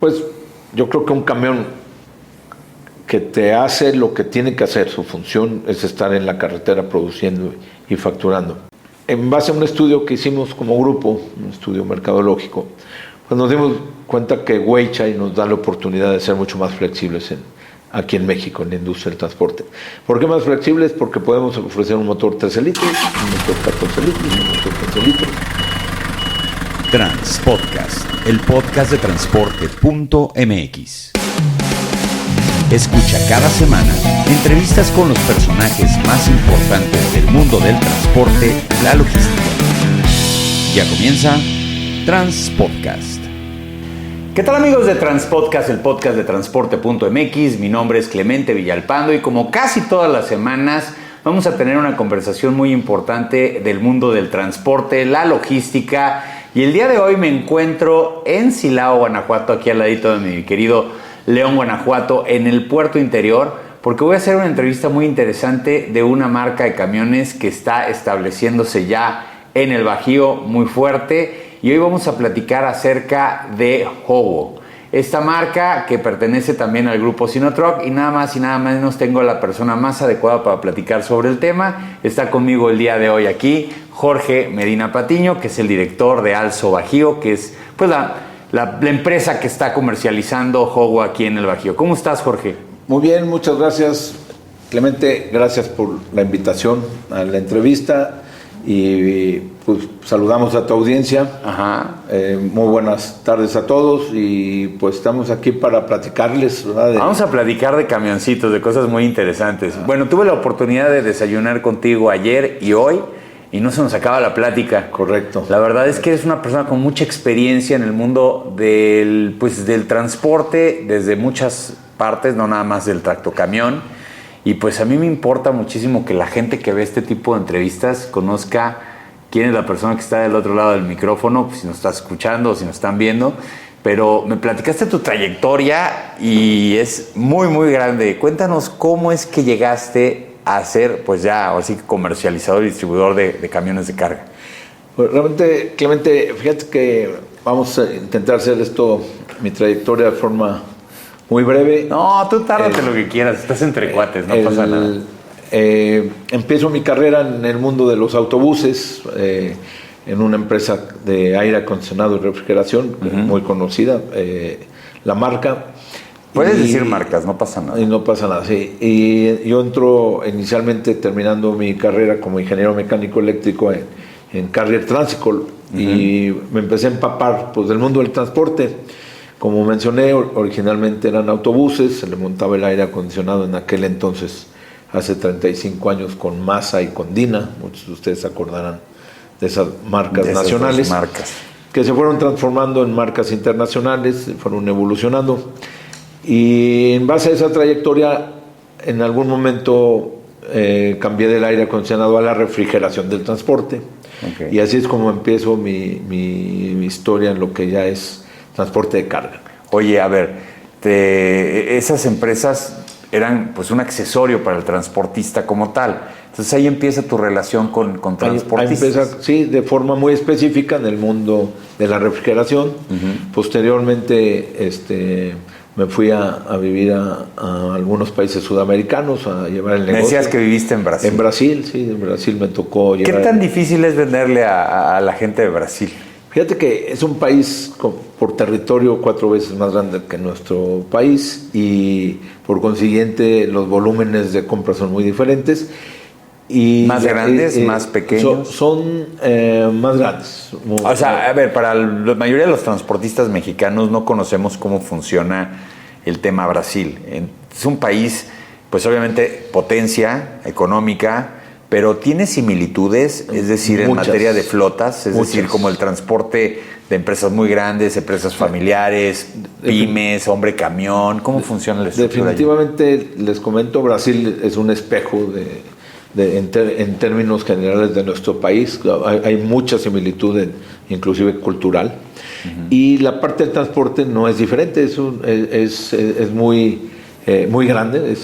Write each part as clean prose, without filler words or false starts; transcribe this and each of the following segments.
Pues yo creo que un camión que te hace lo que tiene que hacer, su función es estar en la carretera produciendo y facturando. En base a un estudio que hicimos como grupo, un estudio mercadológico, pues nos dimos cuenta que Weichai nos da la oportunidad de ser mucho más flexibles aquí en México, en la industria del transporte. ¿Por qué más flexibles? Porque podemos ofrecer un motor 13 litros, un motor 14 litros, un motor 15 litros. Transpodcast, el podcast de transporte.mx. Escucha cada semana entrevistas con los personajes más importantes del mundo del transporte y la logística. Ya comienza Transpodcast. ¿Qué tal, amigos de Transpodcast, el podcast de transporte.mx? Mi nombre es Clemente Villalpando y como casi todas las semanas vamos a tener una conversación muy importante del mundo del transporte, la logística. Y el día de hoy me encuentro en Silao, Guanajuato, aquí al ladito de mi querido León, Guanajuato, en el puerto interior, porque voy a hacer una entrevista muy interesante de una marca de camiones que está estableciéndose ya en el Bajío muy fuerte. Y hoy vamos a platicar acerca de Howo. Esta marca que pertenece también al grupo Sinotruk, y nada más y nada menos tengo a la persona más adecuada para platicar sobre el tema. Está conmigo el día de hoy aquí Jorge Medina Patiño, que es el director de Alzo Bajío, que es pues la empresa que está comercializando Howo aquí en el Bajío. ¿Cómo estás, Jorge? Muy bien, muchas gracias, Clemente. Gracias por la invitación a la entrevista. Y pues saludamos a tu audiencia. Ajá. Muy buenas tardes a todos y pues estamos aquí para platicarles, ¿verdad? Vamos a platicar de camioncitos, de cosas muy interesantes. Bueno, tuve la oportunidad de desayunar contigo ayer y hoy y no se nos acaba la plática. Correcto. La verdad es que eres una persona con mucha experiencia en el mundo del transporte desde muchas partes, no nada más del tractocamión. Y pues a mí me importa muchísimo que la gente que ve este tipo de entrevistas conozca quién es la persona que está del otro lado del micrófono, pues si nos estás escuchando o si nos están viendo. Pero me platicaste tu trayectoria y es muy, muy grande. Cuéntanos cómo es que llegaste a ser, pues ya, ahora sí, comercializador y distribuidor de camiones de carga. Pues realmente, Clemente, fíjate que vamos a intentar hacer esto, mi trayectoria de forma muy breve. No, tú tárdate lo que quieras, estás entre cuates, no pasa nada. Empiezo mi carrera en el mundo de los autobuses, en una empresa de aire acondicionado y refrigeración, muy conocida, la marca. Puedes decir marcas, no pasa nada. Y no pasa nada, sí. Y yo entro inicialmente terminando mi carrera como ingeniero mecánico eléctrico en Carrier Transicol, y me empecé a empapar pues, del mundo del transporte. Como mencioné, originalmente eran autobuses, se le montaba el aire acondicionado en aquel entonces, hace 35 años, con Masa y con Dina. Muchos de ustedes se acordarán de esas marcas nacionales. Esas marcas. Que se fueron transformando en marcas internacionales, fueron evolucionando. Y en base a esa trayectoria, en algún momento cambié del aire acondicionado a la refrigeración del transporte. Okay. Y así es como empiezo mi historia en lo que ya es transporte de carga. Oye, a ver, esas empresas eran pues un accesorio para el transportista como tal. Entonces ahí empieza tu relación con transportistas. Ahí empieza, sí, de forma muy específica en el mundo de la refrigeración. Posteriormente me fui a vivir a algunos países sudamericanos a llevar el negocio. Me decías que viviste en Brasil. En Brasil, sí, en Brasil me tocó llevar. ¿Qué tan difícil es venderle a la gente de Brasil? Fíjate que es un país por territorio 4 veces más grande que nuestro país y por consiguiente los volúmenes de compra son muy diferentes. Y ¿Más grandes, más pequeños? Son más grandes. O sea, a ver, para la mayoría de los transportistas mexicanos no conocemos cómo funciona el tema Brasil. Es un país, pues obviamente, potencia económica, pero tiene similitudes, es decir, en materia de flotas, es decir, como el transporte de empresas muy grandes, empresas familiares, pymes, hombre camión. ¿Cómo funciona la estructura? Definitivamente, les comento, Brasil es un espejo en términos generales de nuestro país. Hay mucha similitud, inclusive cultural. Y la parte del transporte no es diferente, es muy grande,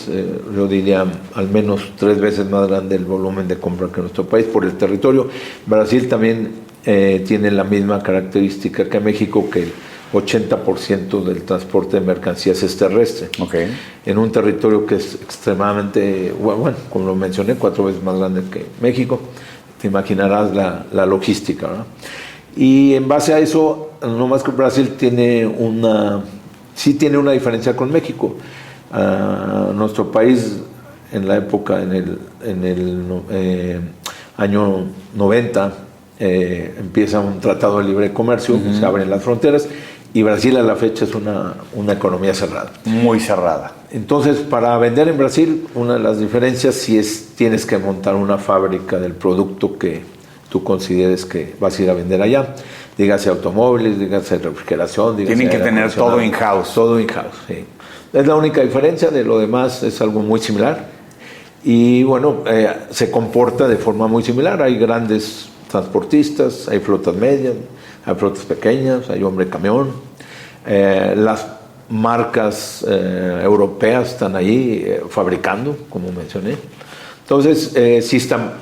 yo diría al menos 3 veces más grande el volumen de compra que nuestro país por el territorio. Brasil también tiene la misma característica que México, que 80% del transporte de mercancías es terrestre. Okay. En un territorio que es extremadamente, bueno, como lo mencioné, 4 veces más grande que México. Te imaginarás la logística, ¿verdad? Y en base a eso, no más que Brasil sí tiene una diferencia con México. Nuestro país, en la época, en el año 90, empieza un tratado de libre comercio, se abren las fronteras, y Brasil a la fecha es una economía cerrada. Muy cerrada. Entonces, para vender en Brasil, una de las diferencias sí es tienes que montar una fábrica del producto que tú consideres que vas a ir a vender allá. Dígase automóviles, dígase refrigeración, dígase tienen que tener todo in-house. Todo in-house, sí. Es la única diferencia, de lo demás es algo muy similar. Y bueno, se comporta de forma muy similar. Hay grandes transportistas, hay flotas medias, hay flotas pequeñas, hay hombre camión. Las marcas europeas están ahí fabricando, como mencioné. Entonces, sí están,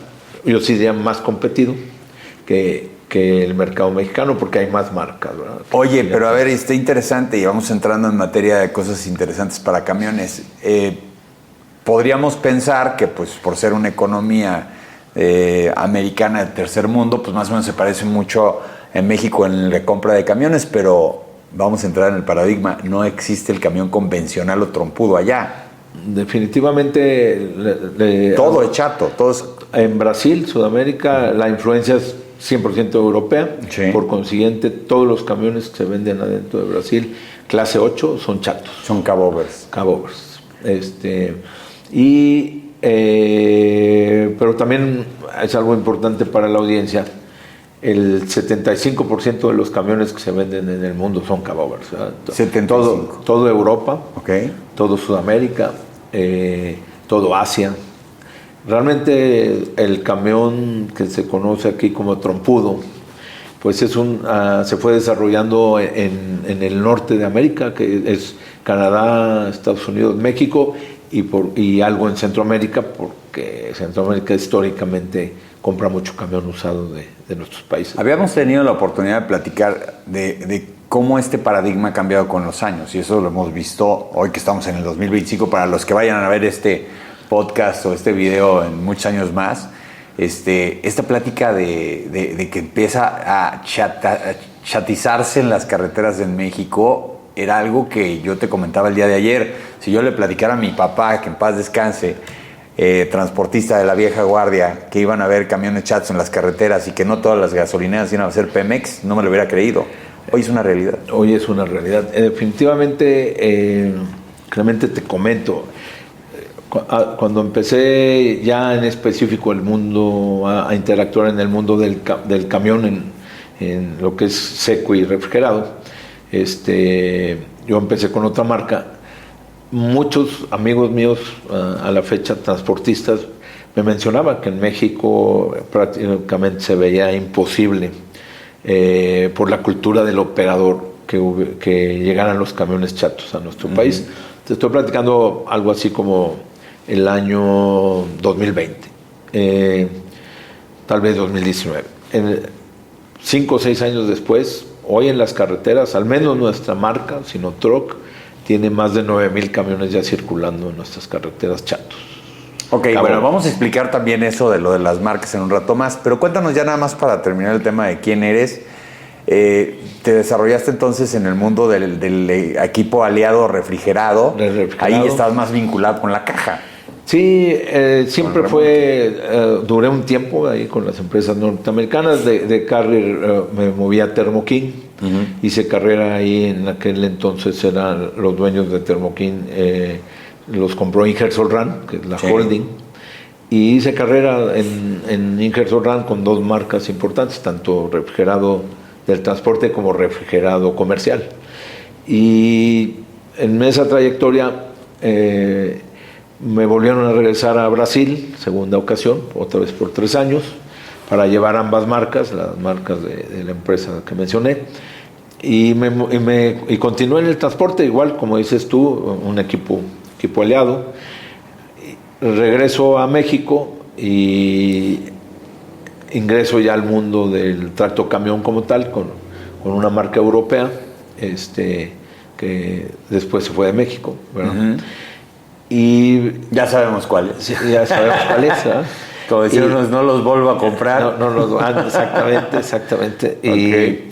yo sí diría, más competido que el mercado mexicano, porque hay más marcas, ¿verdad? Oye, pero a ver, está interesante, y vamos entrando en materia de cosas interesantes para camiones. Podríamos pensar que, pues, por ser una economía americana del tercer mundo, pues más o menos se parece mucho en México en la compra de camiones, pero vamos a entrar en el paradigma, no existe el camión convencional o trompudo allá. Definitivamente todo es chato, todo es... En Brasil, Sudamérica, la influencia es 100% europea. Sí. Por consiguiente, todos los camiones que se venden adentro de Brasil, clase 8, son chatos. Son cabovers. Cabovers. Pero también es algo importante para la audiencia. El 75% de los camiones que se venden en el mundo son cabovers. 75. Todo Europa, Okay. todo Sudamérica, todo Asia. Realmente el camión que se conoce aquí como trompudo, pues se fue desarrollando en el norte de América, que es Canadá, Estados Unidos, México, y algo en Centroamérica, porque Centroamérica históricamente compra mucho camión usado de nuestros países. Habíamos tenido la oportunidad de platicar de cómo este paradigma ha cambiado con los años, y eso lo hemos visto hoy que estamos en el 2025. Para los que vayan a ver este podcast o este video en muchos años más, esta plática de que empieza a chatizarse en las carreteras en México era algo que yo te comentaba el día de ayer. Si yo le platicara a mi papá, que en paz descanse, transportista de la vieja guardia, que iban a ver camiones chatos en las carreteras y que no todas las gasolineras iban a ser Pemex, no me lo hubiera creído. Hoy es una realidad. Hoy es una realidad. Definitivamente, Clemente, te comento, cuando empecé ya en específico el mundo, a interactuar en el mundo del camión, en lo que es seco y refrigerado, yo empecé con otra marca. Muchos amigos míos, a la fecha transportistas, me mencionaban que en México prácticamente se veía imposible por la cultura del operador que llegaran los camiones chatos a nuestro país. Te estoy platicando algo así como el año 2020, tal vez 2019. 5 o 6 años después, hoy en las carreteras, al menos nuestra marca, Sinotruk, tiene más de 9,000 camiones ya circulando en nuestras carreteras chatos. Ok, bueno, vamos a explicar también eso de lo de las marcas en un rato más, pero cuéntanos ya nada más para terminar el tema de quién eres. Te desarrollaste entonces en el mundo del equipo aliado refrigerado. Ahí estás más vinculado con la caja. Sí, siempre duré un tiempo ahí con las empresas norteamericanas. De carrier me moví a Thermo King. Hice carrera ahí. En aquel entonces eran los dueños de Thermo King, los compró Ingersoll Rand, que es la holding, y hice carrera en Ingersoll Rand con 2 marcas importantes, tanto refrigerado del transporte como refrigerado comercial. Y en esa trayectoria me volvieron a regresar a Brasil, segunda ocasión, otra vez por 3 años, para llevar ambas marcas, las marcas de la empresa que mencioné, y continué en el transporte, igual como dices tú, un equipo aliado. Regreso a México y ingreso ya al mundo del tractocamión como tal, con una marca europea, que después se fue de México, ¿verdad? Uh-huh. Y ya sabemos cuál es. Sí, ya sabemos cuál es, ¿verdad? Como decirnos, no los vuelvo a comprar. Exactamente. Okay.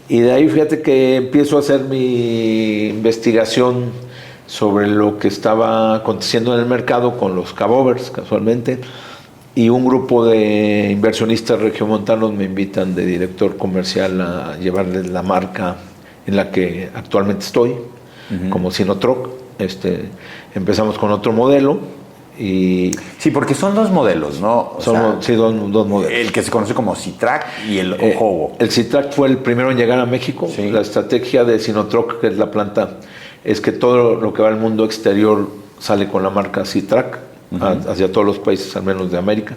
Y de ahí fíjate que empiezo a hacer mi investigación sobre lo que estaba aconteciendo en el mercado con los cabovers, casualmente, y un grupo de inversionistas regiomontanos me invitan de director comercial a llevarles la marca en la que actualmente estoy, uh-huh, como Sinotroc. Empezamos con otro modelo. Y sí, porque son dos modelos, ¿no? Sí, dos modelos. El que se conoce como Citrac y el Howo. El Citrac fue el primero en llegar a México. Sí. La estrategia de Sinotroc, que es la planta, es que todo lo que va al mundo exterior sale con la marca Citrac, uh-huh, hacia todos los países, al menos de América.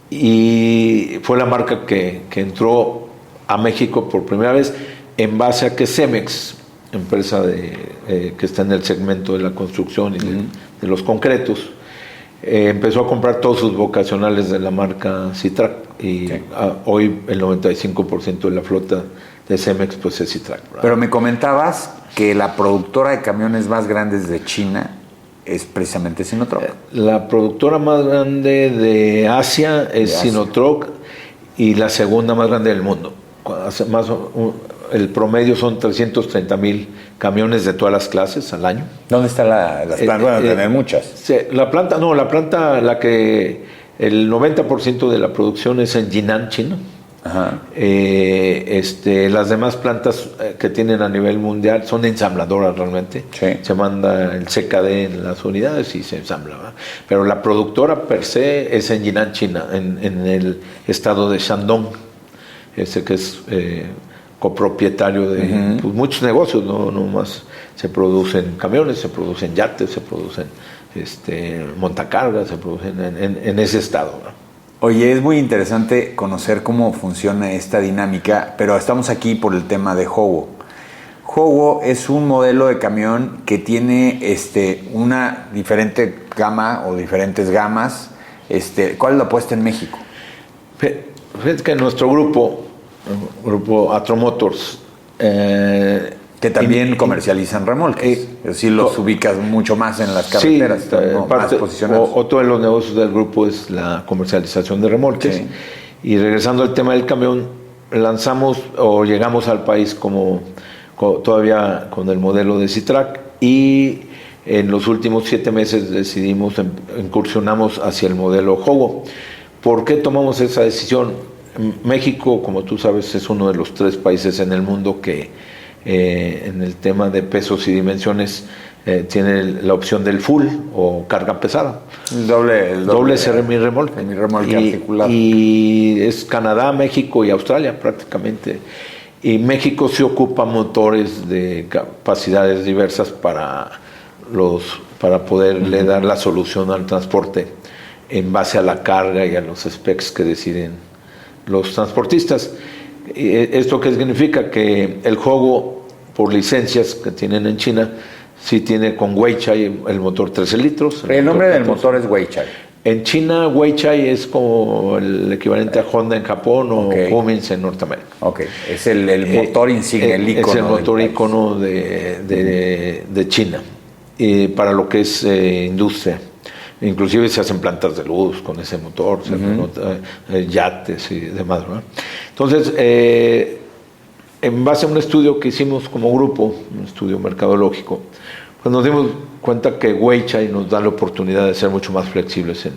Y fue la marca que entró a México por primera vez en base a que Cemex, empresa que está en el segmento de la construcción y uh-huh, de los concretos, empezó a comprar todos sus vocacionales de la marca Citrac y sí, hoy el 95% de la flota de Cemex pues es Citrac, ¿verdad? Pero me comentabas que la productora de camiones más grandes de China es precisamente Sinotroc. La productora más grande de Asia es Sinotroc y la segunda más grande del mundo. El promedio son 330,000 camiones de todas las clases al año. ¿Dónde está las plantas? Van a tener muchas. Sí, la planta, el 90% de la producción es en Jinan, China. Ajá. Las demás plantas que tienen a nivel mundial son ensambladoras realmente. Sí. Se manda el CKD en las unidades y se ensambla, ¿verdad? Pero la productora per se es en Jinan, China, en el estado de Shandong, que es copropietario de uh-huh, pues, muchos negocios, no más se producen camiones, se producen yates, se producen montacargas, se producen en ese estado, ¿no? Oye, es muy interesante conocer cómo funciona esta dinámica, pero estamos aquí por el tema de Howo. Howo es un modelo de camión que tiene una diferente gama o diferentes gamas. ¿Cuál es la apuesta en México? Fíjate que nuestro grupo Atromotors, que también comercializan remolques. Sí los ubicas mucho más en las carreteras, sí, más posicionados. Otro de los negocios del grupo es la comercialización de remolques. Sí. Y regresando al tema del camión, lanzamos o llegamos al país todavía con el modelo de Citrac y en los últimos 7 meses incursionamos hacia el modelo Howo. ¿Por qué tomamos esa decisión? México, como tú sabes, es uno de los 3 países en el mundo que en el tema de pesos y dimensiones tiene la opción del full o carga pesada. El doble semi-remolque. Semi-remolque articulado. Y es Canadá, México y Australia prácticamente. Y México sí ocupa motores de capacidades diversas para poderle dar la solución al transporte en base a la carga y a los specs que deciden los transportistas. ¿Esto qué significa? Que el Howo, por licencias que tienen en China, sí tiene con Weichai el motor 13 litros. El nombre del motor es Weichai. En China, Weichai es como el equivalente a Honda en Japón o Cummins en Norteamérica. Ok, es el motor insignia, el icono. Es el motor icono de China, para lo que es industria. Inclusive se hacen plantas de luz con ese motor, se hacen yates y demás, ¿verdad? Entonces, en base a un estudio que hicimos como grupo, un estudio mercadológico, pues nos dimos cuenta que Weichai nos da la oportunidad de ser mucho más flexibles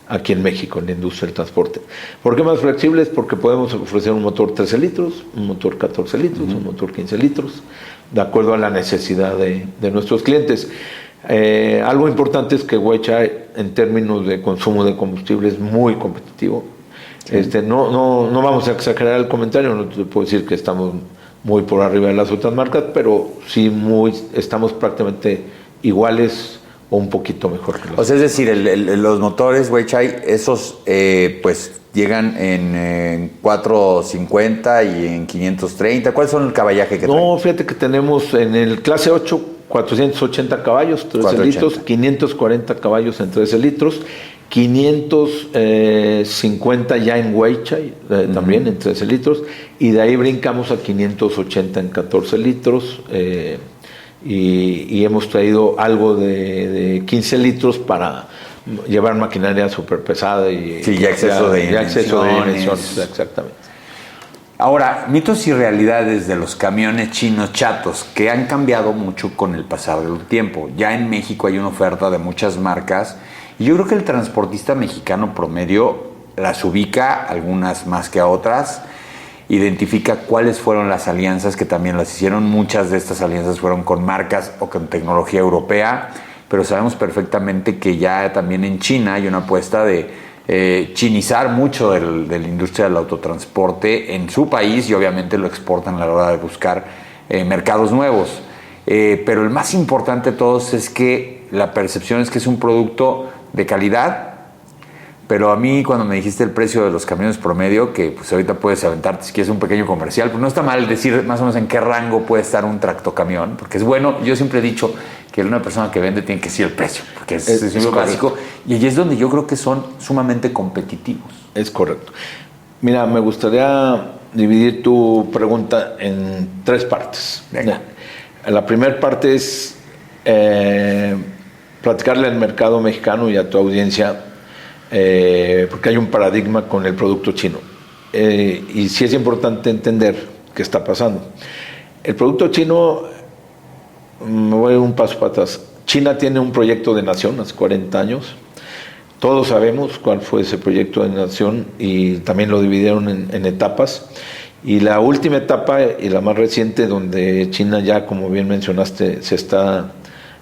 aquí en México, en la industria del transporte. ¿Por qué más flexibles? Porque podemos ofrecer un motor 13 litros, un motor 14 litros, un motor 15 litros, de acuerdo a la necesidad de nuestros clientes. Algo importante es que Weichai, en términos de consumo de combustible, es muy competitivo. Sí. No vamos a exagerar el comentario, no te puedo decir que estamos muy por arriba de las otras marcas, pero sí estamos prácticamente iguales o un poquito mejor que los otros. O sea, es decir, los motores Weichai, esos pues llegan en 450 y en 530. ¿Cuál son el caballaje que traen? No, fíjate que tenemos en el clase 8 480 caballos, 13 litros, 540 caballos en 13 litros, 550 ya en Weichai, también en 13 litros, y de ahí brincamos a 580 en 14 litros, y hemos traído algo de 15 litros para llevar maquinaria súper pesada y sí, ya exceso de dimensiones, exactamente. Ahora, mitos y realidades de los camiones chinos chatos que han cambiado mucho con el pasar del tiempo. Ya en México hay una oferta de muchas marcas y yo creo que el transportista mexicano promedio las ubica, algunas más que a otras, identifica cuáles fueron las alianzas que también las hicieron. Muchas de estas alianzas fueron con marcas o con tecnología europea, pero sabemos perfectamente que ya también en China hay una apuesta de chinizar mucho de la industria del autotransporte en su país y obviamente lo exportan a la hora de buscar mercados nuevos. Pero el más importante de todos es que la percepción es que es un producto de calidad, pero a mí cuando me dijiste el precio de los camiones promedio, que pues ahorita puedes aventarte si quieres un pequeño comercial, pues no está mal decir más o menos en qué rango puede estar un tractocamión, porque es bueno. Yo siempre he dicho que una persona que vende tiene que decir el precio, porque es lo básico, y allí es donde yo creo que son sumamente competitivos. Es correcto. Mira, me gustaría dividir tu pregunta en 3 partes. Venga. La primera parte es platicarle al mercado mexicano y a tu audiencia, porque hay un paradigma con el producto chino. Y sí es importante entender qué está pasando. El producto chino, me voy un paso para atrás. China tiene un proyecto de nación hace 40 años. Todos sabemos cuál fue ese proyecto de nación y también lo dividieron en etapas. Y la última etapa y la más reciente, donde China ya, como bien mencionaste, se está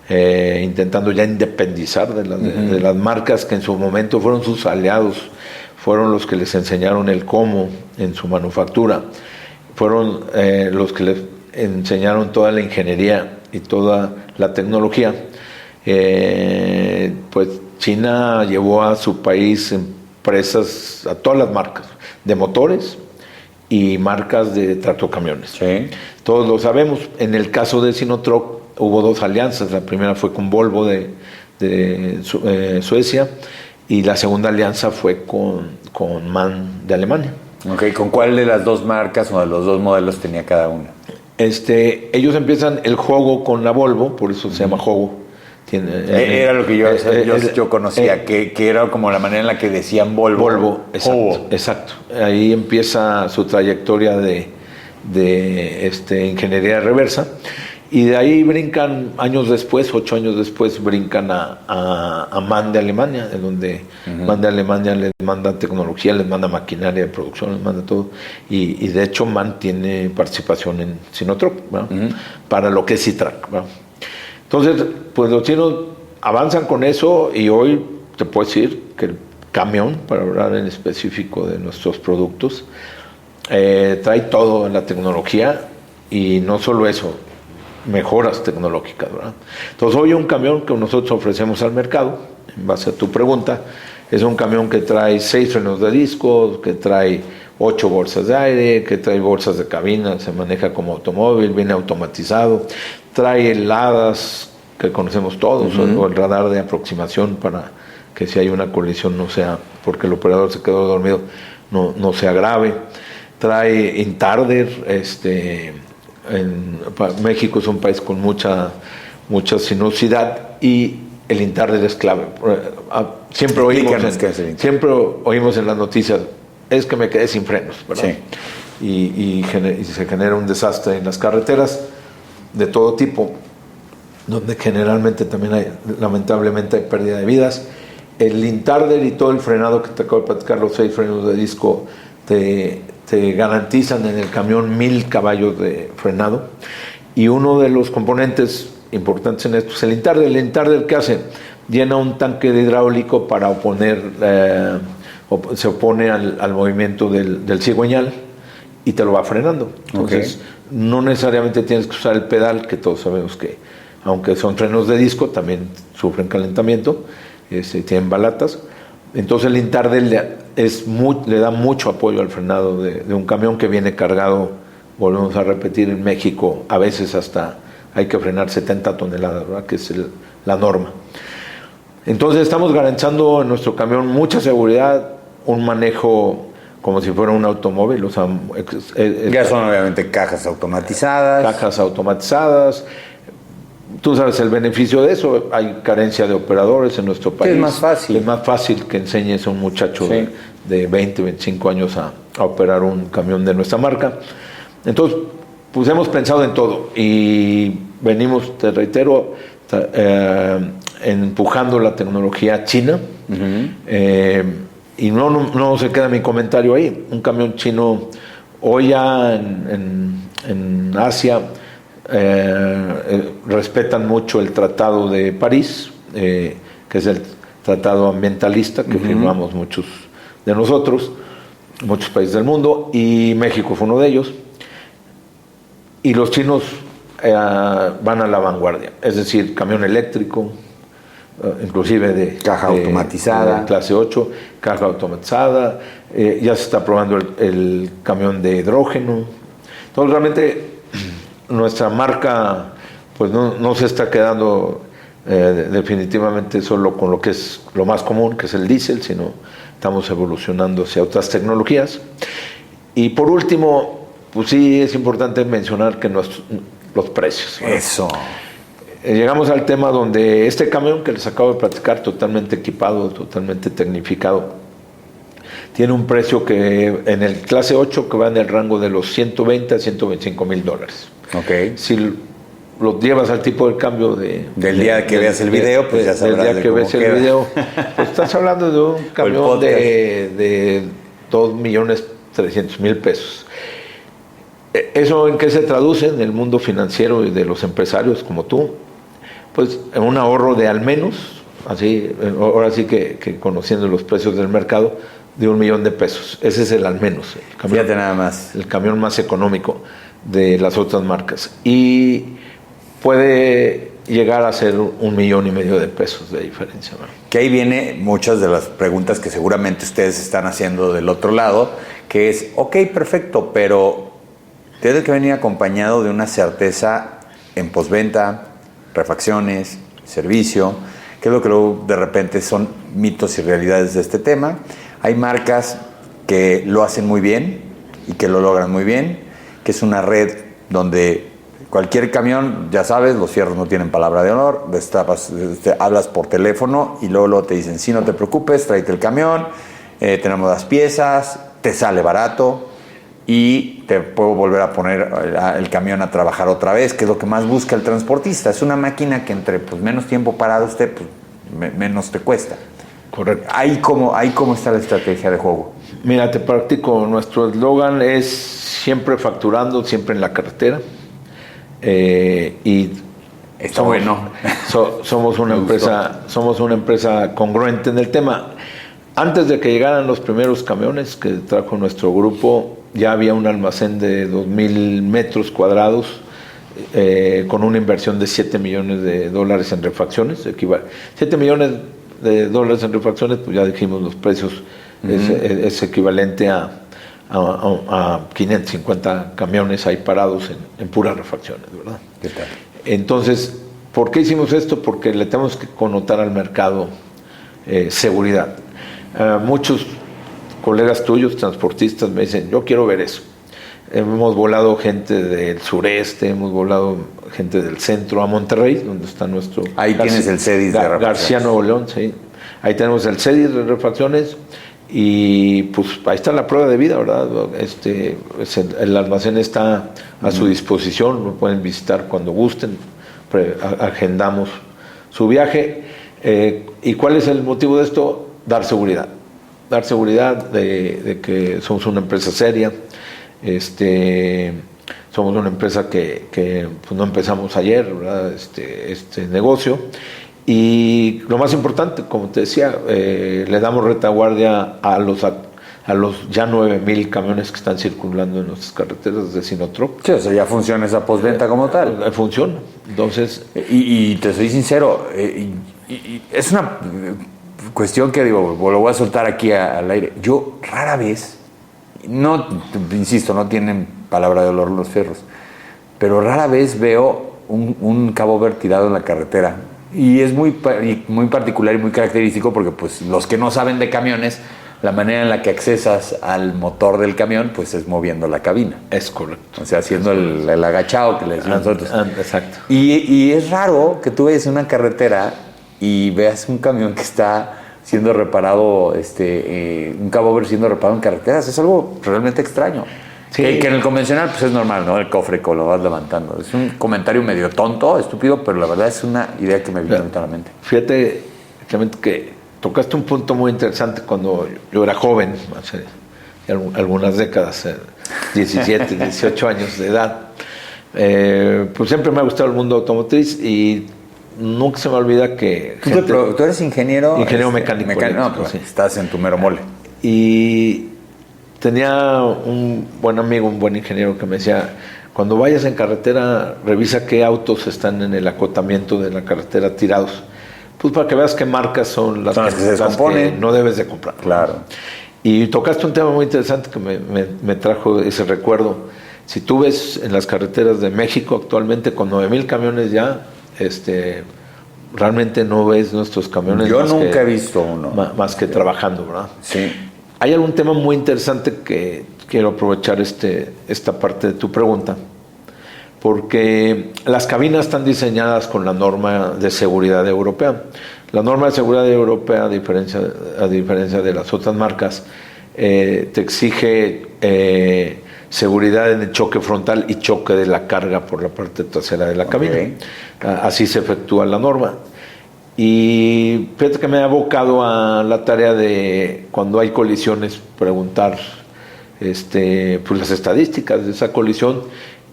intentando ya independizar de las marcas que en su momento fueron sus aliados, fueron los que les enseñaron el cómo en su manufactura, fueron los que les enseñaron toda la ingeniería y toda la tecnología. Pues China llevó a su país empresas, a todas las marcas de motores y marcas de tractocamiones. Sí. Todos lo sabemos. En el caso de Sinotruk hubo 2 alianzas. La primera fue con Volvo de Suecia y la segunda alianza fue con MAN de Alemania. Okay, ¿con cuál de las 2 marcas o de los 2 modelos tenía cada una? Ellos empiezan el Hogo con la Volvo, por eso se llama Hogo. Era lo que yo conocía, que era como la manera en la que decían Volvo. Volvo, exacto. Ahí empieza su trayectoria de ingeniería reversa. Y de ahí brincan 8 años después, brincan a MAN de Alemania, en donde MAN de Alemania les manda tecnología, les manda maquinaria de producción, les manda todo. Y de hecho MAN tiene participación en Sinotruk, para lo que es Citrac. Entonces, pues los chinos avanzan con eso y hoy te puedo decir que el camión, para hablar en específico de nuestros productos, trae todo en la tecnología y no solo eso, mejoras tecnológicas, ¿verdad? Entonces hoy un camión que nosotros ofrecemos al mercado, en base a tu pregunta, es un camión que trae 6 frenos de disco, que trae 8 bolsas de aire, que trae bolsas de cabina, se maneja como automóvil, viene automatizado, trae el ADAS que conocemos todos, o el radar de aproximación para que si hay una colisión no sea, porque el operador se quedó dormido, no sea grave, trae Intarder, México es un país con mucha sinuosidad y el Intarder es clave. Siempre oímos en las noticias, es que me quedé sin frenos, ¿verdad? Sí. Y se genera un desastre en las carreteras de todo tipo, donde generalmente también lamentablemente hay pérdida de vidas. El Intarder y todo el frenado que te acabo de platicar, los 6 frenos de disco, te garantizan en el camión 1000 caballos de frenado. Y uno de los componentes importantes en esto es el Intarder. El Intarder, ¿qué hace? Llena un tanque de hidráulico para se opone al movimiento del cigüeñal y te lo va frenando. Entonces, no necesariamente tienes que usar el pedal, que todos sabemos que, aunque son frenos de disco, también sufren calentamiento, tienen balatas. Entonces el Intarder le da mucho apoyo al frenado de un camión que viene cargado, volvemos a repetir, en México a veces hasta hay que frenar 70 toneladas, ¿verdad? Que es la norma. Entonces estamos garantizando en nuestro camión mucha seguridad, un manejo como si fuera un automóvil, o sea, ya son obviamente cajas automatizadas. Tú sabes el beneficio de eso, hay carencia de operadores en nuestro país. Es más fácil. Es más fácil que enseñes a un muchacho de 20, 25 años a operar un camión de nuestra marca. Entonces, pues hemos pensado en todo y venimos, te reitero, empujando la tecnología china. Y no se queda mi comentario ahí. Un camión chino hoy ya en Asia respetan mucho el Tratado de París, que es el tratado ambientalista que firmamos muchos de nosotros, muchos países del mundo, y México fue uno de ellos. Y los chinos van a la vanguardia, es decir, camión eléctrico, inclusive de caja automatizada, de clase 8, caja automatizada, ya se está probando el camión de hidrógeno. Entonces realmente nuestra marca pues no se está quedando definitivamente solo con lo que es lo más común, que es el diésel, sino estamos evolucionando hacia otras tecnologías. Y por último, pues sí es importante mencionar que los precios, ¿no? Eso. Llegamos al tema donde este camión que les acabo de platicar, totalmente equipado, totalmente tecnificado, tiene un precio que en el clase 8 que va en el rango de los 120 a 125 mil dólares. Okay. Si lo llevas al tipo de cambio del día que veas el video, pues ya sabrás del día que ves el video, pues estás hablando de un camión de 2.300.000 pesos. ¿Eso en qué se traduce en el mundo financiero y de los empresarios como tú? Pues en un ahorro de al menos, así, ahora sí que conociendo los precios del mercado, de $1,000,000. Ese es el al menos. Fíjate nada más. El camión más económico de las otras marcas. Y puede llegar a ser $1,500,000 de diferencia, ¿no? Que ahí viene muchas de las preguntas que seguramente ustedes están haciendo del otro lado, que es, ok, perfecto, pero tiene que venir acompañado de una certeza en postventa, refacciones, servicio, que es lo que luego de repente son mitos y realidades de este tema. Hay marcas que lo hacen muy bien y que lo logran muy bien, que es una red donde cualquier camión, ya sabes, los fierros no tienen palabra de honor, hablas por teléfono y luego te dicen, sí, no te preocupes, tráete el camión, tenemos las piezas, te sale barato y te puedo volver a poner el camión a trabajar otra vez, que es lo que más busca el transportista. Es una máquina que entre menos tiempo parado esté, menos te cuesta. Correcto. Ahí cómo está la estrategia de juego. Mira, te practico. Nuestro eslogan es siempre facturando, siempre en la carretera. Y está bueno. Somos una empresa congruente en el tema. Antes de que llegaran los primeros camiones que trajo nuestro grupo, ya había un almacén de 2,000 metros cuadrados con una inversión de $7 millones en refacciones. $7 millones en refacciones, pues ya dijimos los precios, es equivalente a 550 camiones ahí parados en puras refacciones, ¿verdad? ¿Qué tal? Entonces, ¿por qué hicimos esto? Porque le tenemos que connotar al mercado seguridad. Muchos colegas tuyos, transportistas, me dicen, yo quiero ver eso. Hemos volado gente del sureste, hemos volado gente del centro a Monterrey, donde está nuestro... Ahí tienes el CEDIS de refacciones. García, Nuevo León, sí. Ahí tenemos el CEDIS de refacciones y pues ahí está la prueba de vida, ¿verdad? El almacén está a su disposición, lo pueden visitar cuando gusten, agendamos su viaje. ¿Y cuál es el motivo de esto? Dar seguridad de que somos una empresa seria. Somos una empresa que pues no empezamos ayer, ¿verdad? Este negocio. Y lo más importante, como te decía, le damos retaguardia a los ya 9,000 camiones que están circulando en nuestras carreteras de Sinotrop. Sí, o sea, ya funciona esa postventa como tal. Funciona. Entonces... Y te soy sincero, y es una cuestión que digo, lo voy a soltar aquí al aire. Yo rara vez, insisto, no tienen palabra de olor los fierros, pero rara vez veo un cabo tirado en la carretera Y es muy particular y muy característico porque pues los que no saben de camiones, la manera en la que accesas al motor del camión pues es moviendo la cabina. Es correcto. O sea, haciendo el agachado que le decimos nosotros. Exacto. Y es raro que tú vayas en una carretera y veas un camión que está siendo reparado, un cabover siendo reparado en carreteras. Es algo realmente extraño. Sí. Que en el convencional pues es normal, ¿no? El cofre lo vas levantando. Es un comentario medio tonto, estúpido, pero la verdad es una idea que me vino a la mente. Fíjate, Clemente, que tocaste un punto muy interesante cuando yo era joven, hace algunas décadas, 17, 18 años de edad. Pues siempre me ha gustado el mundo automotriz y nunca se me olvida que... ¿Tú eres ingeniero? Ingeniero mecánico. No, pues, sí. Estás en tu mero mole. Y tenía un buen amigo, un buen ingeniero que me decía, cuando vayas en carretera, revisa qué autos están en el acotamiento de la carretera tirados. Pues para que veas qué marcas son las que se descomponen. Que no debes de comprar. Claro. Y tocaste un tema muy interesante que me trajo ese recuerdo. Si tú ves en las carreteras de México actualmente con 9,000 camiones ya, realmente no ves nuestros camiones. Yo nunca he visto uno. Más que trabajando, ¿verdad? Sí. Hay algún tema muy interesante que quiero aprovechar esta parte de tu pregunta, porque las cabinas están diseñadas con la norma de seguridad europea. La norma de seguridad europea, a diferencia de las otras marcas, te exige seguridad en el choque frontal y choque de la carga por la parte trasera de la cabina. Así se efectúa la norma. Y fíjate que me he abocado a la tarea de, cuando hay colisiones, preguntar pues las estadísticas de esa colisión,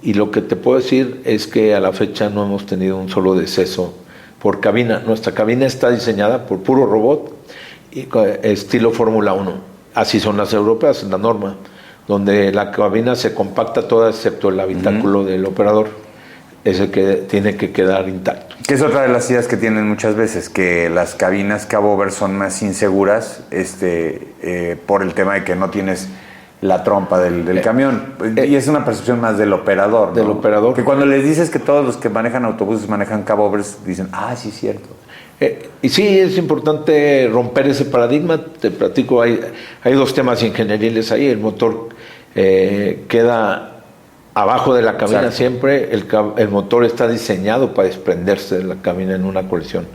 y lo que te puedo decir es que a la fecha no hemos tenido un solo deceso por cabina. Nuestra cabina está diseñada por puro robot, estilo Fórmula 1. Así son las europeas, en la norma, donde la cabina se compacta toda excepto el habitáculo del operador. Es el que tiene que quedar intacto. Que es otra de las ideas que tienen muchas veces, que las cabinas cabover son más inseguras por el tema de que no tienes la trompa del camión. Y es una percepción más del operador, ¿no? Del operador. Que cuando les dices que todos los que manejan autobuses manejan cabovers, dicen, sí, es cierto. Y sí, es importante romper ese paradigma. Te platico, hay dos temas ingenieriles ahí. El motor queda abajo de la cabina. Exacto. Siempre. El motor está diseñado para desprenderse de la cabina en una colisión.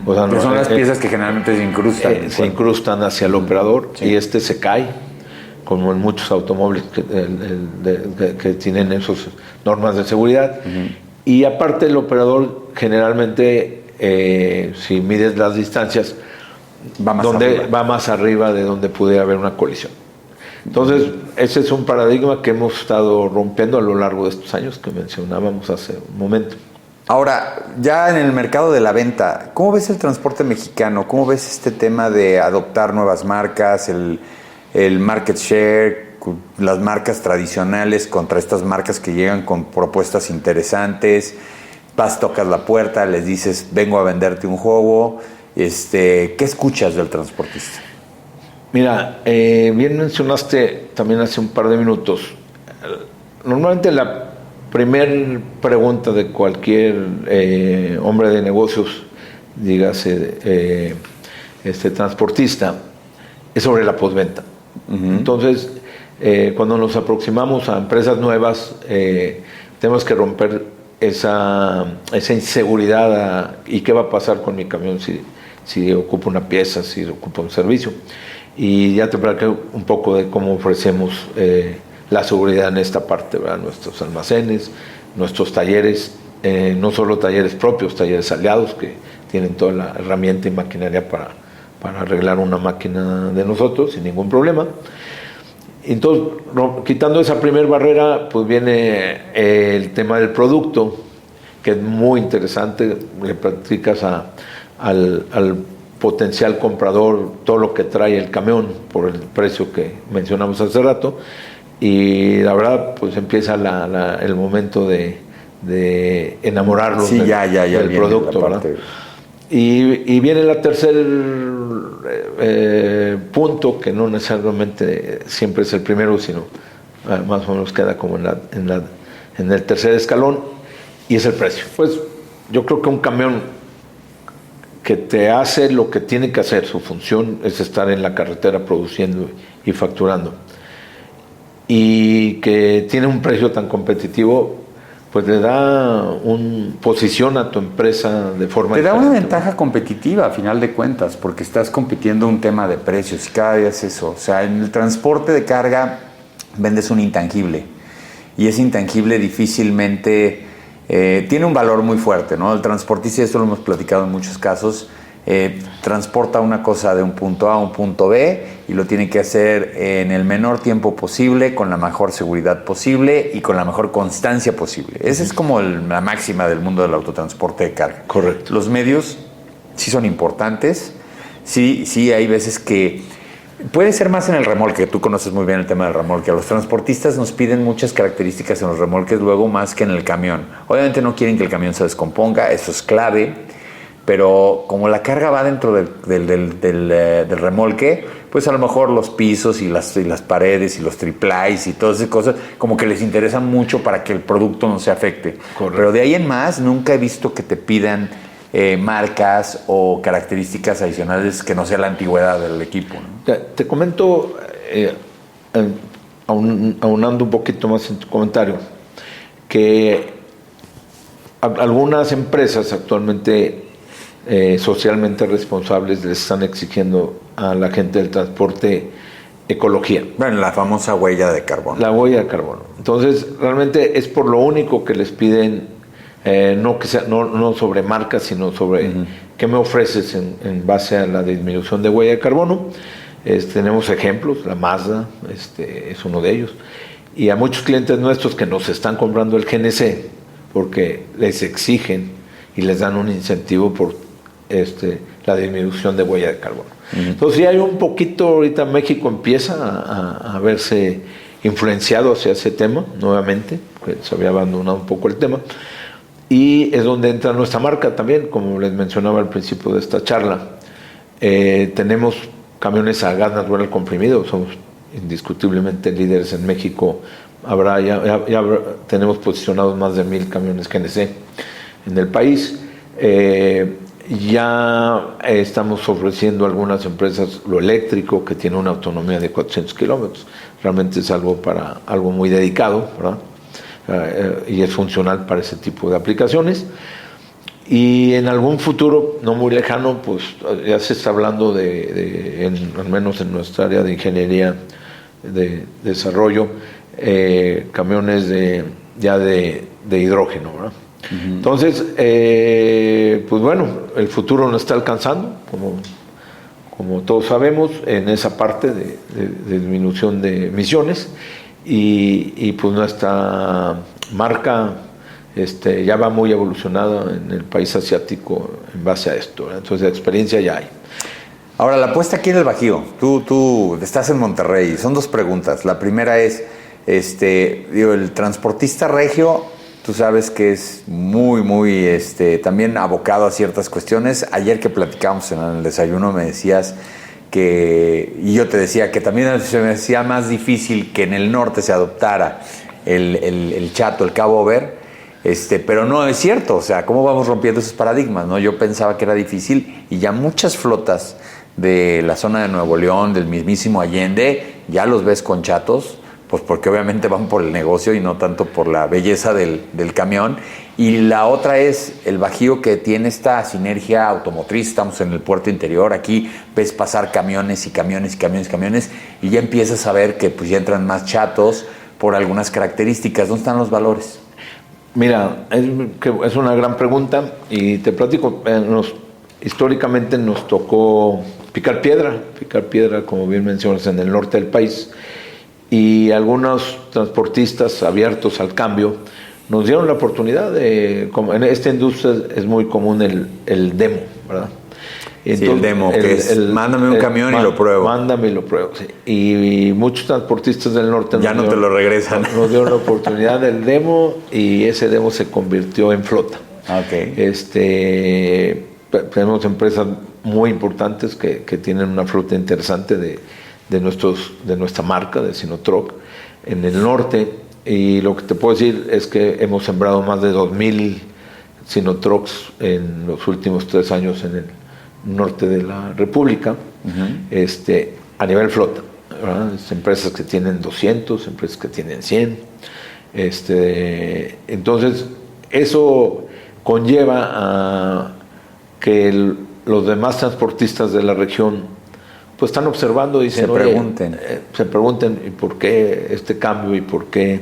O sea, son las piezas que generalmente se incrustan. Se incrustan hacia el operador, sí. Y se cae, como en muchos automóviles que tienen esas normas de seguridad. Y aparte el operador generalmente, si mides las distancias, va más arriba de donde pudiera haber una colisión. Entonces, ese es un paradigma que hemos estado rompiendo a lo largo de estos años que mencionábamos hace un momento. Ahora, ya en el mercado de la venta, ¿cómo ves el transporte mexicano? ¿Cómo ves este tema de adoptar nuevas marcas, el market share, las marcas tradicionales contra estas marcas que llegan con propuestas interesantes? Tocas la puerta, les dices, vengo a venderte un juego. ¿Qué escuchas del transportista? Mira, bien mencionaste también hace un par de minutos. Normalmente la primer pregunta de cualquier hombre de negocios, dígase transportista, es sobre la postventa. Entonces, cuando nos aproximamos a empresas nuevas, tenemos que romper esa inseguridad y qué va a pasar con mi camión si ocupa una pieza, si ocupa un servicio. Y ya te platiqué un poco de cómo ofrecemos la seguridad en esta parte, ¿verdad? Nuestros almacenes, nuestros talleres, no solo talleres propios, talleres aliados que tienen toda la herramienta y maquinaria para arreglar una máquina de nosotros sin ningún problema. Entonces, quitando esa primera barrera, pues viene el tema del producto, que es muy interesante. Le platicas al potencial comprador todo lo que trae el camión por el precio que mencionamos hace rato, y la verdad pues empieza el momento de enamorarlos del producto, ¿verdad? Y viene el tercer punto, que no necesariamente siempre es el primero, sino más o menos queda como en el tercer escalón, y es el precio. Pues yo creo que un camión que te hace lo que tiene que hacer. Su función es estar en la carretera produciendo y facturando. Y que tiene un precio tan competitivo, pues le da una posición a tu empresa de forma diferente. Te da una ventaja ¿no? competitiva a final de cuentas, porque estás compitiendo un tema de precios y cada día es eso. O sea, en el transporte de carga vendes un intangible y ese intangible difícilmente tiene un valor muy fuerte, ¿no? El transportista, y esto lo hemos platicado en muchos casos, transporta una cosa de un punto A a un punto B y lo tiene que hacer en el menor tiempo posible, con la mejor seguridad posible y con la mejor constancia posible. Esa es como la máxima del mundo del autotransporte de carga. Correcto. Los medios sí son importantes, sí hay veces que puede ser más en el remolque. Tú conoces muy bien el tema del remolque. A los transportistas nos piden muchas características en los remolques luego más que en el camión. Obviamente no quieren que el camión se descomponga, eso es clave, pero como la carga va dentro del remolque, pues a lo mejor los pisos y las paredes y los triplies y todas esas cosas como que les interesan mucho para que el producto no se afecte. Correcto. Pero de ahí en más nunca he visto que te pidan marcas o características adicionales que no sea la antigüedad del equipo, ¿no? Te comento, aunando un poquito más en tu comentario, que algunas empresas actualmente socialmente responsables les están exigiendo a la gente del transporte ecología. Bueno, la famosa huella de carbono. La huella de carbono. Entonces, realmente es por lo único que les piden, no sobre marcas, sino sobre qué me ofreces en base a la disminución de huella de carbono. Tenemos ejemplos, la Mazda es uno de ellos. Y a muchos clientes nuestros que nos están comprando el GNC, porque les exigen y les dan un incentivo por la disminución de huella de carbono. Entonces ya hay un poquito, ahorita México empieza a verse influenciado hacia ese tema nuevamente, que se había abandonado un poco el tema, y es donde entra nuestra marca también, como les mencionaba al principio de esta charla. Tenemos camiones a gas natural comprimido, somos indiscutiblemente líderes en México. Tenemos posicionados más de 1,000 camiones GNC en el país. Ya estamos ofreciendo a algunas empresas lo eléctrico, que tiene una autonomía de 400 kilómetros. Realmente es algo muy dedicado, ¿verdad? Y es funcional para ese tipo de aplicaciones. Y en algún futuro no muy lejano, pues ya se está hablando al menos en nuestra área de ingeniería de desarrollo, camiones de hidrógeno, ¿verdad? Entonces, pues bueno, el futuro nos está alcanzando, como todos sabemos, en esa parte de disminución de emisiones, y pues nuestra marca ya va muy evolucionada en el país asiático en base a esto, ¿verdad? Entonces, la experiencia ya hay. Ahora, la apuesta aquí en el Bajío. Tú estás en Monterrey. Son dos preguntas. La primera es, el transportista regio, tú sabes que es muy, también abocado a ciertas cuestiones. Ayer que platicábamos en el desayuno me decías y yo te decía que también se me hacía más difícil que en el norte se adoptara el chato, el cabo over, pero no es cierto. O sea, ¿cómo vamos rompiendo esos paradigmas, no? Yo pensaba que era difícil y ya muchas flotas de la zona de Nuevo León, del mismísimo Allende, ya los ves con chatos, pues porque obviamente van por el negocio y no tanto por la belleza del camión. Y la otra es el Bajío, que tiene esta sinergia automotriz. Estamos en el puerto interior, aquí ves pasar camiones y camiones y camiones y camiones, y ya empiezas a ver que pues ya entran más chatos por algunas características. ¿Dónde están los valores? Mira, es una gran pregunta, y te platico. Históricamente nos tocó picar piedra, como bien mencionas, en el norte del país, y algunos transportistas abiertos al cambio nos dieron la oportunidad como en esta industria es muy común el demo, ¿verdad? Entonces, sí, el demo, que es mándame un camión y lo pruebo. Mándame y lo pruebo, sí. Y muchos transportistas del norte ya no te lo regresan. Nos dieron la oportunidad del demo, y ese demo se convirtió en flota. Okay. Tenemos empresas muy importantes que tienen una flota interesante de nuestra marca, de Sinotruk, en el norte, y lo que te puedo decir es que hemos sembrado más de 2,000 Sinotruks en los últimos 3 años norte de la República, a nivel flota, ¿verdad? Empresas que tienen 200, empresas que tienen 100. Entonces, eso conlleva a que los demás transportistas de la región pues están observando y dicen, se pregunten ¿y por qué este cambio? ¿Y por qué?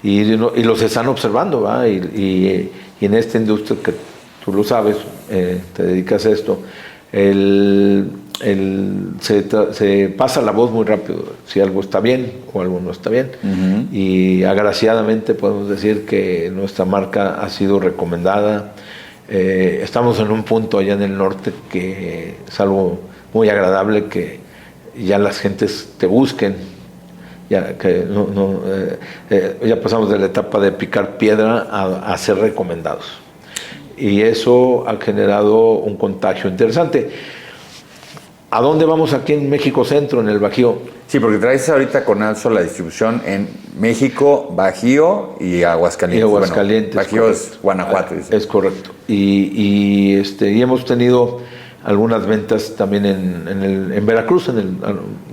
Y los están observando, ¿va? Y en esta industria que tú lo sabes, te dedicas a esto, se pasa la voz muy rápido, si algo está bien o algo no está bien. Y agraciadamente podemos decir que nuestra marca ha sido recomendada. Estamos en un punto allá en el norte que es algo muy agradable, que ya las gentes te busquen, ya que ya pasamos de la etapa de picar piedra a ser recomendados, y eso ha generado un contagio interesante. ¿A dónde vamos aquí en México Centro, en el Bajío? Sí, porque traes ahorita con Alzo la distribución en México, Bajío y Aguascalientes. Bueno, Bajío es Guanajuato. Es correcto. Y hemos tenido algunas ventas también en Veracruz,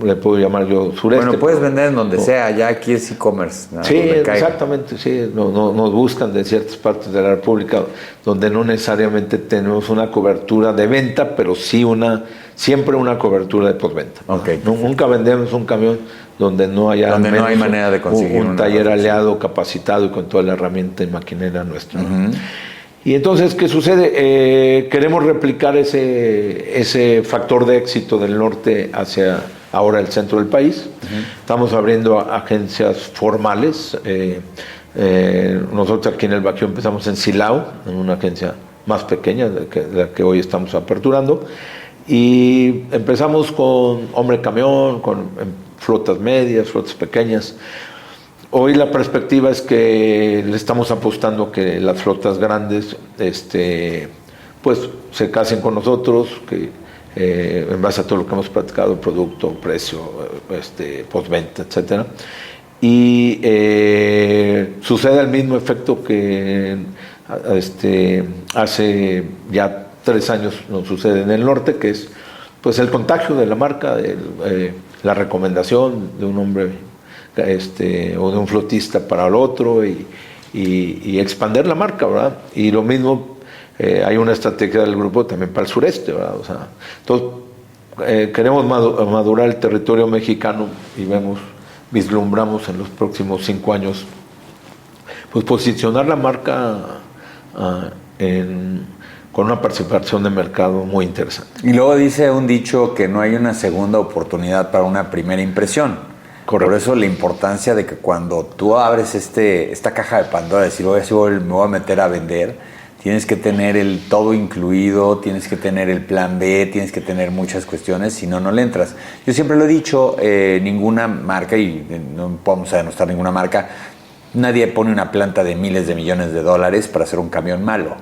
le puedo llamar yo sureste. Bueno, puedes vender en donde sea, ya aquí es e-commerce. Sí, exactamente, sí. Nos buscan de ciertas partes de la República donde no necesariamente tenemos una cobertura de venta, pero sí siempre una cobertura de postventa. Okay. Nunca vendemos un camión donde no haya no hay manera de conseguir un taller aliado, capacitado y con toda la herramienta y maquinera nuestra. Y entonces, ¿qué sucede? Queremos replicar ese factor de éxito del norte hacia ahora el centro del país. Estamos abriendo agencias formales. Nosotros aquí en el Bajío empezamos en Silao, en una agencia más pequeña de la que hoy estamos aperturando. Y empezamos con hombre camión, con flotas medias, flotas pequeñas. Hoy la perspectiva es que le estamos apostando que las flotas grandes pues se casen con nosotros, que en base a todo lo que hemos platicado, producto, precio, postventa, etcétera. Y sucede el mismo efecto que hace ya 3 años nos sucede en el norte, que es pues el contagio de la marca, la recomendación de un hombre o de un flotista para el otro, y expandir la marca, ¿verdad? Y lo mismo, hay una estrategia del grupo también para el sureste, ¿verdad? O sea, entonces, queremos madurar el territorio mexicano y vislumbramos en los próximos 5 años pues posicionar la marca con una participación de mercado muy interesante. Y luego dice un dicho que no hay una segunda oportunidad para una primera impresión. Correcto. Por eso la importancia de que cuando tú abres esta caja de Pandora, decir, oye, si me voy a meter a vender, tienes que tener el todo incluido, tienes que tener el plan B, tienes que tener muchas cuestiones, si no, no le entras. Yo siempre lo he dicho, ninguna marca, y no podemos denostar ninguna marca, nadie pone una planta de miles de millones de dólares para hacer un camión malo.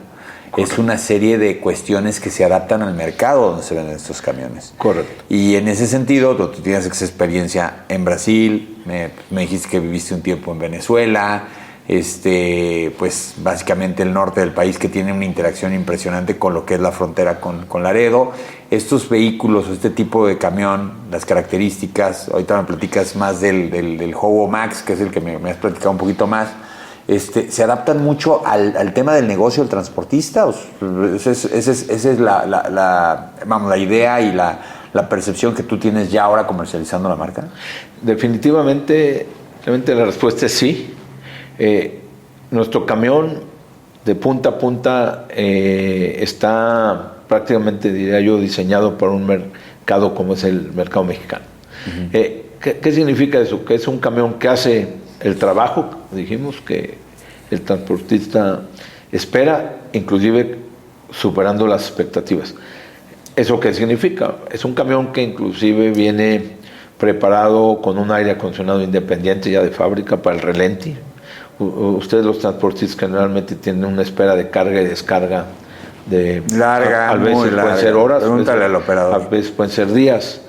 Correcto. Es una serie de cuestiones que se adaptan al mercado donde se venden estos camiones. Correcto. Y en ese sentido, tú tienes esa experiencia en Brasil, me dijiste que viviste un tiempo en Venezuela, pues básicamente el norte del país, que tiene una interacción impresionante con lo que es la frontera con Laredo. Estos vehículos, este tipo de camión, las características, ahorita me platicas más del Howo Max, que es el que me has platicado un poquito más. ¿Se adaptan mucho al tema del negocio del transportista? Esa es la idea y la percepción que tú tienes ya ahora comercializando la marca. Definitivamente la respuesta es sí. Nuestro camión de punta a punta está prácticamente, diría yo, diseñado para un mercado como es el mercado mexicano. ¿Qué significa eso? Que es un camión que hace el trabajo, dijimos, que el transportista espera, inclusive superando las expectativas. ¿Eso qué significa? Es un camión que inclusive viene preparado con un aire acondicionado independiente ya de fábrica para el relenti. Ustedes, los transportistas, generalmente tienen una espera de carga y descarga larga, a veces muy larga. Pueden ser horas, pregúntale al operador. A veces pueden ser días.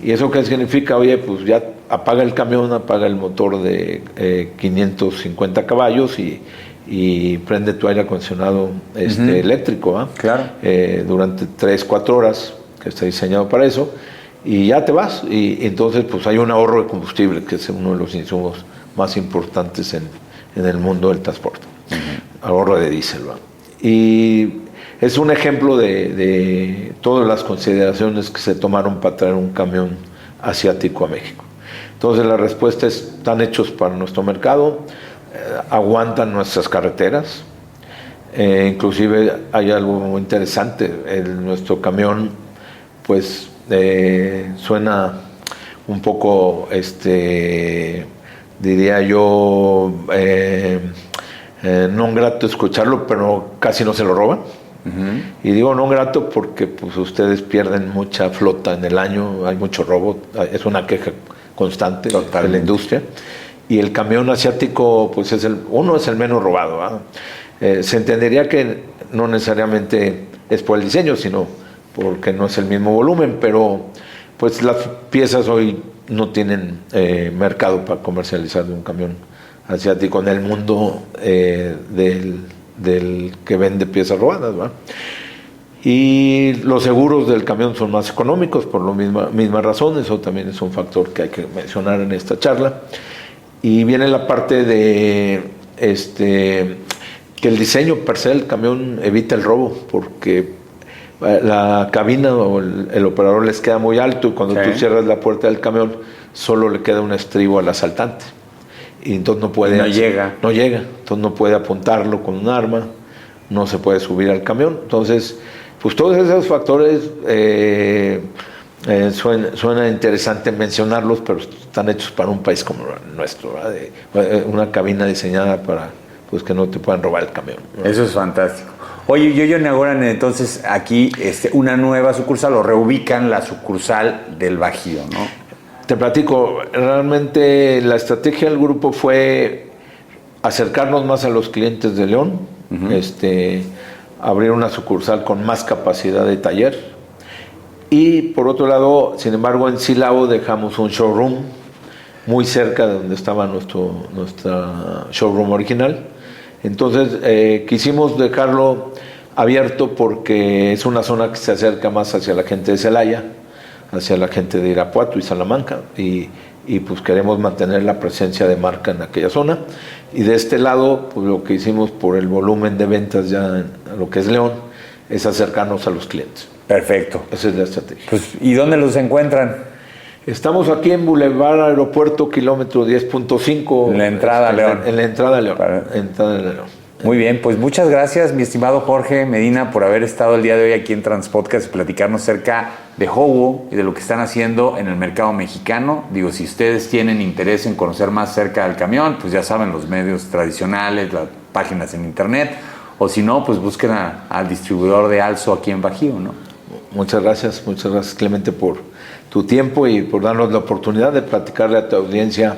¿Y eso qué significa? Oye, pues ya apaga el camión, apaga el motor de 550 caballos y y prende tu aire acondicionado eléctrico, ¿ah? Claro. Durante 3-4 horas, que está diseñado para eso, y ya te vas. Y entonces pues hay un ahorro de combustible, que es uno de los insumos más importantes en el mundo del transporte. Ahorro de diésel, ¿va? Y es un ejemplo de todas las consideraciones que se tomaron para traer un camión asiático a México. Entonces la respuesta es: están hechos para nuestro mercado, aguantan nuestras carreteras. Inclusive hay algo muy interesante: nuestro camión pues suena un poco, diría yo, no grato escucharlo, pero casi no se lo roban. Y digo no grato porque pues ustedes pierden mucha flota en el año, hay mucho robo, es una queja constante de la industria. Y el camión asiático pues es el menos robado, ¿verdad? Se entendería que no necesariamente es por el diseño, sino porque no es el mismo volumen, pero pues las piezas hoy no tienen mercado para comercializar de un camión asiático en el mundo del que vende piezas robadas, ¿va? Y los seguros del camión son más económicos por la misma razón. Eso también es un factor que hay que mencionar en esta charla. Y viene la parte de que el diseño per se del camión evita el robo, porque la cabina o el operador les queda muy alto, y cuando tú cierras la puerta del camión solo le queda un estribo al asaltante, y entonces no llega, entonces no puede apuntarlo con un arma, no se puede subir al camión. Entonces pues todos esos factores suena interesante mencionarlos, pero están hechos para un país como el nuestro, ¿verdad? Una cabina diseñada para pues que no te puedan robar el camión, ¿no? Eso es fantástico. Oye, y ellos inauguran entonces aquí una nueva sucursal, o reubican la sucursal del Bajío, ¿no? Te platico, realmente la estrategia del grupo fue acercarnos más a los clientes de León, abrir una sucursal con más capacidad de taller, y por otro lado, sin embargo, en Silao dejamos un showroom muy cerca de donde estaba nuestra showroom original. Entonces quisimos dejarlo abierto porque es una zona que se acerca más hacia la gente de Celaya, hacia la gente de Irapuato y Salamanca, y pues queremos mantener la presencia de marca en aquella zona. Y de este lado, pues lo que hicimos por el volumen de ventas ya a lo que es León, es acercarnos a los clientes. Perfecto. Esa es la estrategia. Pues, ¿y dónde los encuentran? Estamos aquí en Boulevard Aeropuerto, kilómetro 10.5. En la entrada a León. En la entrada a León. Entrada a León. Muy bien, pues muchas gracias, mi estimado Jorge Medina, por haber estado el día de hoy aquí en Transpodcast y platicarnos acerca de Howo y de lo que están haciendo en el mercado mexicano. Digo, si ustedes tienen interés en conocer más cerca del camión, pues ya saben, los medios tradicionales, las páginas en internet, o si no, pues busquen al distribuidor de Alzo aquí en Bajío, ¿no? Muchas gracias Clemente por tu tiempo y por darnos la oportunidad de platicarle a tu audiencia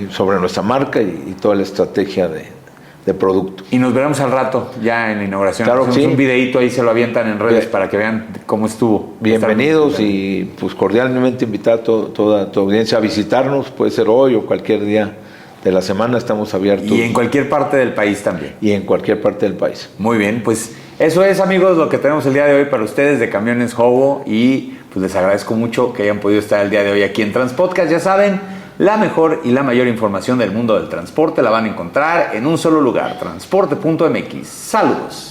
sobre nuestra marca y toda la estrategia de producto. Y nos veremos al rato, ya en la inauguración. Claro, hacemos un videíto ahí, se lo avientan en redes para que vean cómo estuvo. Bienvenidos y pues cordialmente invitar a toda tu audiencia a visitarnos, puede ser hoy o cualquier día de la semana, estamos abiertos. Y en cualquier parte del país también. Y en cualquier parte del país. Muy bien, pues eso es, amigos, lo que tenemos el día de hoy para ustedes de Camiones Howo, y pues les agradezco mucho que hayan podido estar el día de hoy aquí en Transpodcast. Ya saben, la mejor y la mayor información del mundo del transporte la van a encontrar en un solo lugar, transporte.mx. Saludos.